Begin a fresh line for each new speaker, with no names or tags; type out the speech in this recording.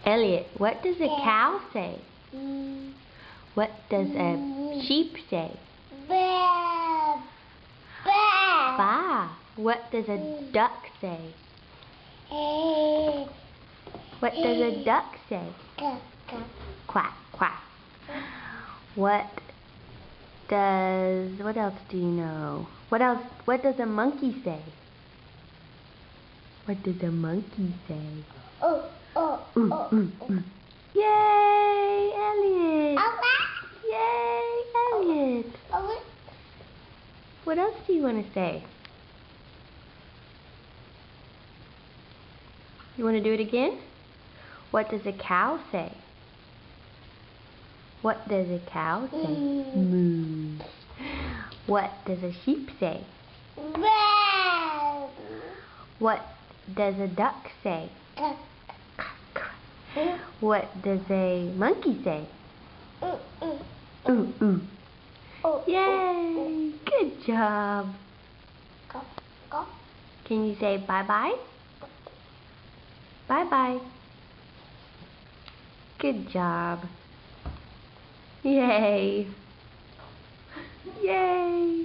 Elliott, what does a cow say? What does a sheep say?
Ba.
Ba. What does a duck say? What does a duck say? Quack, quack. What else do you know? What does a monkey say? What does a monkey say? Yay, Elliott! Yay, Elliott! What else do you want to say? You want to do it again? What does a cow say? What does a cow say? Moo. What does a sheep say? What does a duck say? What does a monkey say? Yay! Good job. Can you say bye-bye? Bye-bye. Good job. Yay. Yay.